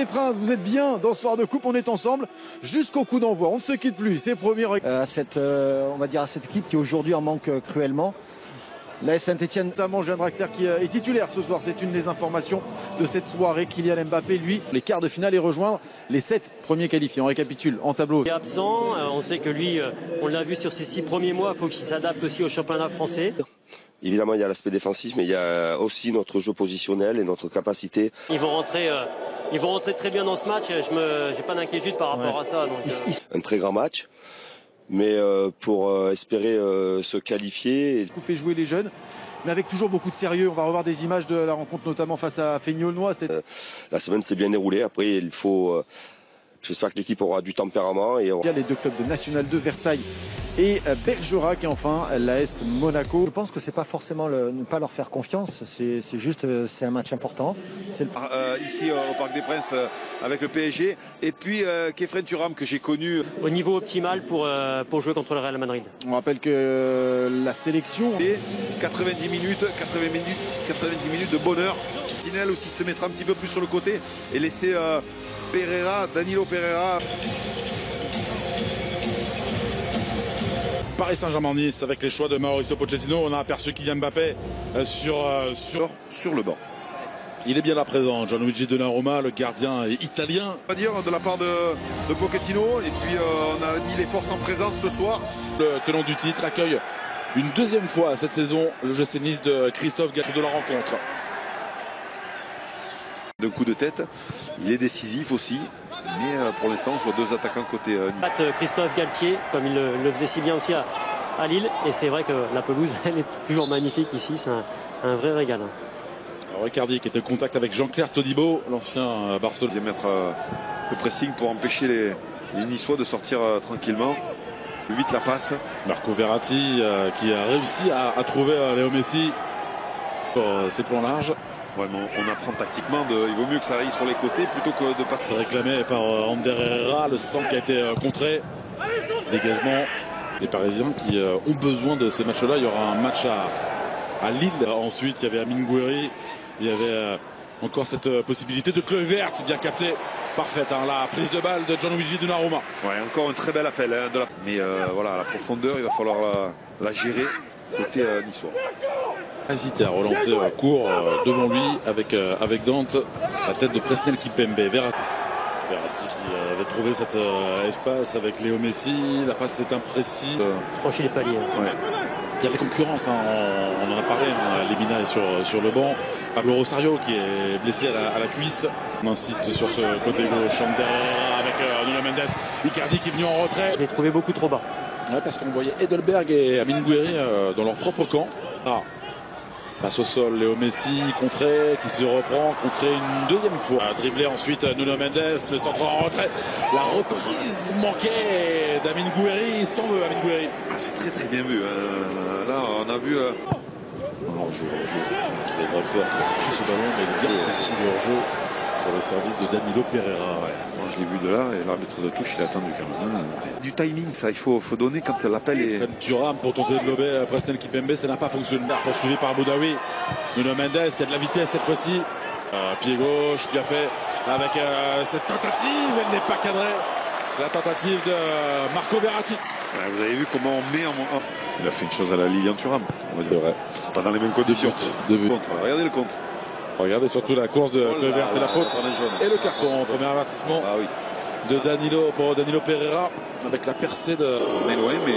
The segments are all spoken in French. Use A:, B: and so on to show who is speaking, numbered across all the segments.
A: Princes, vous êtes bien dans ce soir de coupe, on est ensemble jusqu'au coup d'envoi, on ne se quitte plus, c'est premier.
B: On va dire à cette équipe qui aujourd'hui en manque cruellement. La Saint-Etienne,
A: notamment Jeanne Draxler qui est titulaire ce soir, c'est une des informations de cette soirée. Kylian Mbappé, lui, les quarts de finale et rejoindre les 7 premiers qualifiés. On récapitule en tableau.
C: Il est absent, on sait que lui, on l'a vu sur ces 6 premiers mois, il faut qu'il s'adapte aussi au championnat français.
D: Évidemment, il y a l'aspect défensif, mais il y a aussi notre jeu positionnel et notre capacité.
C: Ils vont rentrer très bien dans ce match, je n'ai pas d'inquiétude par rapport à ça. Donc,
D: Un très grand match, mais pour espérer se qualifier.
A: Couper jouer les jeunes, mais avec toujours beaucoup de sérieux. On va revoir des images de la rencontre, notamment face à Feignolnois.
D: La semaine s'est bien déroulée, après il faut... J'espère que l'équipe aura du tempérament.
A: Il y a les deux clubs de National 2, Versailles et Bergerac, et enfin l'AS Monaco.
B: je pense que c'est pas forcément ne pas leur faire confiance, c'est juste c'est un match important.
E: Ici au Parc des Princes avec le PSG, et puis Khéphren Thuram que j'ai connu.
C: Au niveau optimal pour jouer contre le Real Madrid.
A: On rappelle que la sélection...
E: Et 90 minutes de bonheur. Sinel aussi se mettra un petit peu plus sur le côté et laisser Danilo Pereira.
F: Paris Saint-Germain-Nice avec les choix de Mauricio Pochettino. On a aperçu Kylian Mbappé
E: sur le banc.
F: Il est bien là présent, Gianluigi Donnarumma, le gardien italien.
E: On va dire de la part de Pochettino, et puis on a mis les forces en présence ce soir.
F: Le tenant du titre accueille une deuxième fois cette saison le GC Nice de Christophe Galtier de la rencontre.
E: D'un coup de tête, il est décisif aussi, mais pour l'instant on voit deux attaquants côté Nice.
C: Christophe Galtier, comme il le faisait si bien aussi à Lille, et c'est vrai que la pelouse elle est toujours magnifique ici, c'est un vrai régal.
F: Alors Ricardi qui était en contact avec Jean-Claire Todibo, l'ancien Barcelone.
E: Il va mettre le pressing pour empêcher les Niçois de sortir tranquillement. Vite la passe.
F: Marco Verratti qui a réussi à trouver Léo Messi pour ses plans larges.
E: Ouais, on apprend tactiquement, il vaut mieux que ça aille sur les côtés plutôt que de passer.
F: Réclamé par Ander Herrera, le centre qui a été contré. Dégagement des Parisiens qui ont besoin de ces matchs-là. Il y aura un match à Lille. Ensuite, il y avait Amine Gouiri. Il y avait encore cette possibilité de Chloé verte, bien captée. Parfaite, hein, la prise de balle de Gianluigi Donnarumma.
E: Ouais, encore un très bel appel. Mais voilà, la profondeur, il va falloir la gérer côté niçois.
F: Hésité à relancer court devant lui avec Dante, la tête de Presnel Kimpembe. Verratti qui avait trouvé cet espace avec Léo Messi, la passe est imprécise.
C: Franchir les paliers.
F: Ouais. Il y a des concurrences, hein. On en a parlé, hein. Lemina est sur le banc, Pablo Rosario qui est blessé à la cuisse. On insiste sur ce côté gauche, derrière avec Nuno Mendes, Icardi qui est venu en retrait.
C: Je l'ai trouvé beaucoup trop bas.
F: Ouais, parce qu'on voyait Edelberg et Amine Gouiri dans leur propre camp. Passe au sol, Léo Messi, contré, qui se reprend, contré une deuxième fois. Dribblé ensuite Nuno Mendes, le centre en retrait. La reprise manquée d'Amine Gouiri, sans le Amine Gouiri.
E: C'est très bien vu. Là, on a vu...
F: Hors-jeu. Les Draxler qui a touché ce ballon, mais il y a aussi le hors-jeu pour le service de Danilo Pereira.
E: Ouais. Moi, je l'ai vu de là, et l'arbitre de touche, il a attendu quand même. Du timing, ça, il faut donner quand l'appel est...
F: Thuram pour tenter de lober Presnel Kimpembe, ça n'a pas fonctionné. Poursuivi par Boudaoui. Nuno Mendes, il y a de la vitesse cette fois-ci. Pied gauche, bien fait, avec cette tentative, elle n'est pas cadrée. La tentative de Marco Verratti.
E: Ouais, vous avez vu comment on met en... Il a fait une chose à la Lilian Thuram, on va dire. Pas dans les mêmes conditions. Regardez le compte.
F: Regardez surtout la course de Vert et la faute. Et le carton, premier avertissement de Danilo pour Danilo Pereira, avec la percée de...
E: On est loin, mais...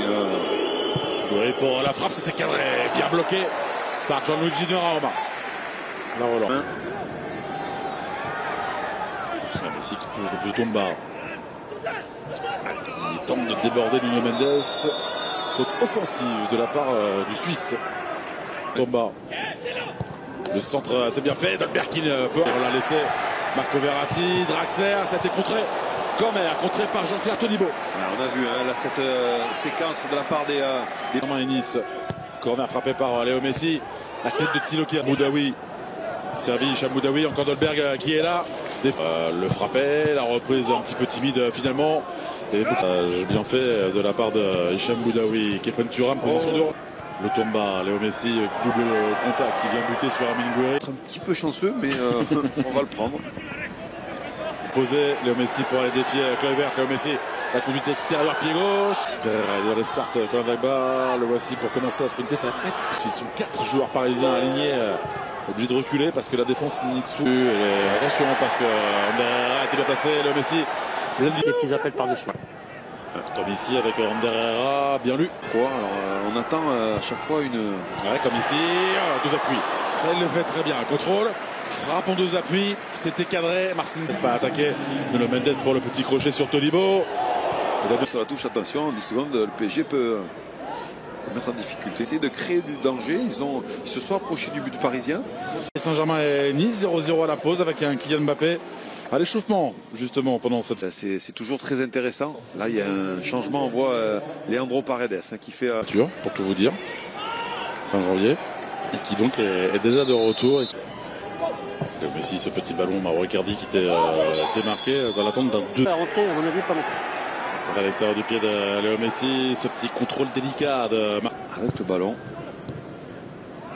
F: Oui, pour la frappe, c'était cadré, bien bloqué par Gianluigi Donnarumma. La relance. Messi qui touche depuis Tomba. Il tente de déborder Nuno Mendes. Faute offensive de la part du Suisse. Tomba. Le centre assez bien fait. Dolberg qui peut la laisser. Marco Verratti, Draxler, ça a été contré. Corner, contré par Jean-Claire Todibo.
E: On a vu là, cette séquence de la part des
F: et Nice. Corner frappé par Léo Messi. La tête de Tilo Boudaoui. Servi Hicham Boudaoui, encore Dolberg qui est là. Le frappé, la reprise un petit peu timide finalement. Et bien fait de la part de Hicham Boudaoui. Khéphren Thuram, position de... Le Tomba, Léo Messi, double contact qui vient buter sur Amine Gouiri.
E: Un petit peu chanceux, mais on va le prendre.
F: posé. Léo Messi pour aller défier Kluivert. Léo Messi, la conduite extérieure, pied gauche. Il restart quand Dagba. Le voici pour commencer à sprinter. Ça va être. Ils sont 4 joueurs parisiens alignés. Obligé de reculer parce que la défense n'y sous. Attention parce que Herrera était bien placé. Léo Messi.
C: Des petits appels par-dessus.
F: Comme ici avec Ander Herrera, bien lu.
E: Alors on attend à chaque fois une.
F: Ouais, comme ici, 2 appuis. Ça, il le fait très bien. Contrôle, frappe en 2 appuis. C'était cadré. Marcin n'est pas attaqué. Nuno Mendes pour le petit crochet sur Todibo.
E: Sur la touche, attention, en 10 secondes, le PSG peut mettre en difficulté. Essayer de créer du danger. Ils se sont approchés du but parisien.
F: Saint-Germain et Nice, 0-0 à la pause avec un Kylian Mbappé à l'échauffement, justement, pendant cette.
E: C'est toujours très intéressant. Là, il y a un changement. On voit Leandro Paredes qui fait.
F: Pour tout vous dire, fin janvier, et qui donc est déjà de retour. Messi, ce petit ballon, Mauro Icardi qui était démarqué dans l'attente d'un 2.
C: À rentrer, à mon avis, pas mal.
F: À l'extérieur du pied de Léo Messi, ce petit contrôle délicat de.
E: Avec le ballon.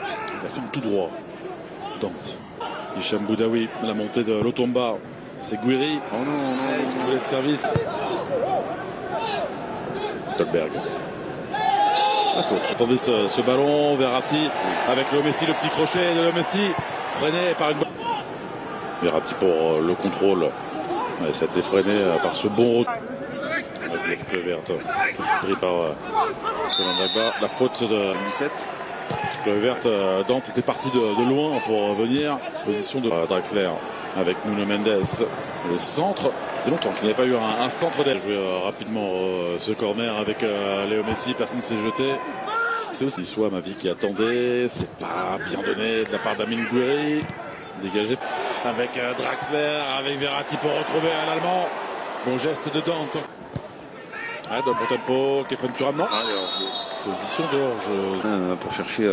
F: Il filme tout droit. Dante. Hicham Boudaoui, la montée de Lotomba. C'est Guiri.
E: Oh non,
F: il voulait le service. Stolberg. Attendez ce ballon, Verratti avec Léo Messi, le petit crochet de Léo Messi, freiné par une. Verratti pour le contrôle. Ouais, ça a été freiné par ce bon retour. Avec Kluivert, pris par Dagba. La faute de 17. Kluivert, Dante était parti de loin pour venir. Position de Draxler avec Nuno Mendes. Le centre. C'est longtemps qu'il n'y a pas eu un centre d'aile. Jouer rapidement ce corner avec Léo Messi. Personne ne s'est jeté. C'est aussi soit ma vie qui attendait. C'est pas bien donné de la part d'Amin Guiri. Dégagé avec Draxler, avec Verratti pour retrouver l'Allemand. Bon geste de Dante. Ouais, dans le bon tempo, Kefren Turam, non. Position de hors-jeu.
E: Pour chercher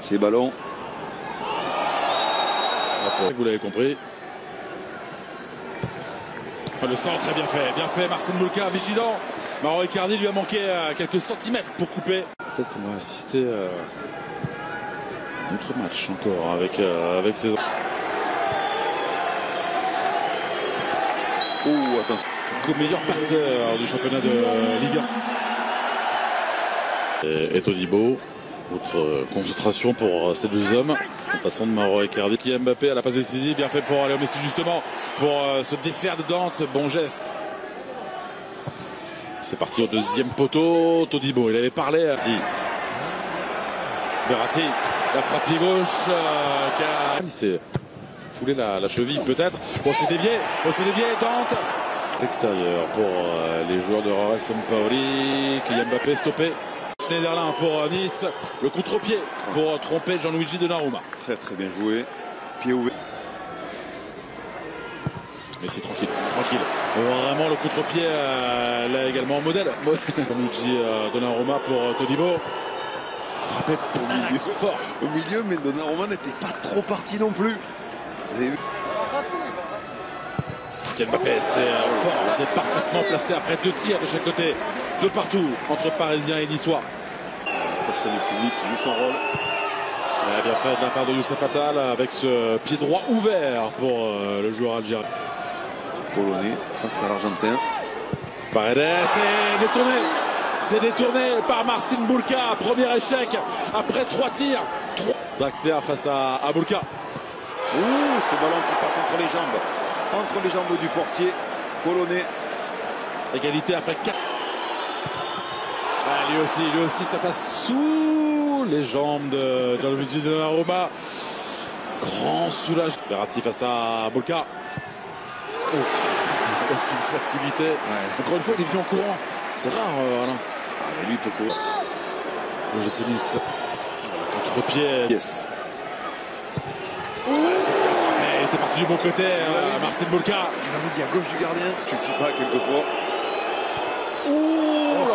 E: ces ballons.
F: Vous l'avez compris. Le centre très bien fait Marcin Bulka, vigilant. Mauro Icardi lui a manqué quelques centimètres pour couper. Peut-être qu'on va assister à un autre match encore avec ses.
E: Oh, attention.
F: Le meilleur passeur du championnat de Ligue 1. Et Todibo, autre concentration pour ces deux hommes. En passant de Mauro Icardi. Kylian Mbappé à la passe décisive, bien fait pour Léo Messi justement, pour se défaire de Dante. Bon geste. C'est parti au deuxième poteau. Todibo, il avait parlé. Verratti, la frappe pied gauche. Il s'est foulé la cheville peut-être. Bon, c'est dévié. Dante. L'extérieur pour les joueurs de Rares Sampaoli. Kylian Mbappé stoppé. Schneiderlin pour Nice. Le contre-pied pour tromper Gianluigi Donnarumma.
E: Très bien joué. Pied ouvert.
F: Mais c'est tranquille. Vraiment le contre-pied là également modèle. Gianluigi Donnarumma pour Todibo. Frappé fort.
E: Au milieu, mais Donnarumma n'était pas trop parti non plus. Vous avez vu?
F: Kylian Mbappé, c'est fort, c'est parfaitement placé après 2 tirs de chaque côté, de partout, entre Parisiens et Niçois.
E: Personne du public qui joue son rôle.
F: Bien fait de la part de Youssef Attal avec ce pied droit ouvert pour le joueur algérien.
E: Polonais, ça c'est l'Argentin.
F: Paredes, c'est détourné par Marcin Bulka, premier échec après 3 tirs. Draxler face à Bulka.
E: Ouh, ce ballon qui passe entre les jambes du portier polonais.
F: Égalité après 4. Ah, lui aussi, ça passe sous les jambes de Gianluigi Donnarumma. Grand soulagement. Verratti face à Bulka. Aucune facilité. Ouais. Encore une fois, il est venu en courant. C'est rare, Alain.
E: Lui, il peut courir.
F: Le GC Nice. Contre-pied.
E: Yes.
F: Il était parti du bon côté, Marcin Bulka.
E: Il avait dit à gauche du gardien, ce que tu pas quelquefois.
F: Ouh,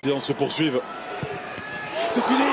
F: la se poursuivent. C'est fini.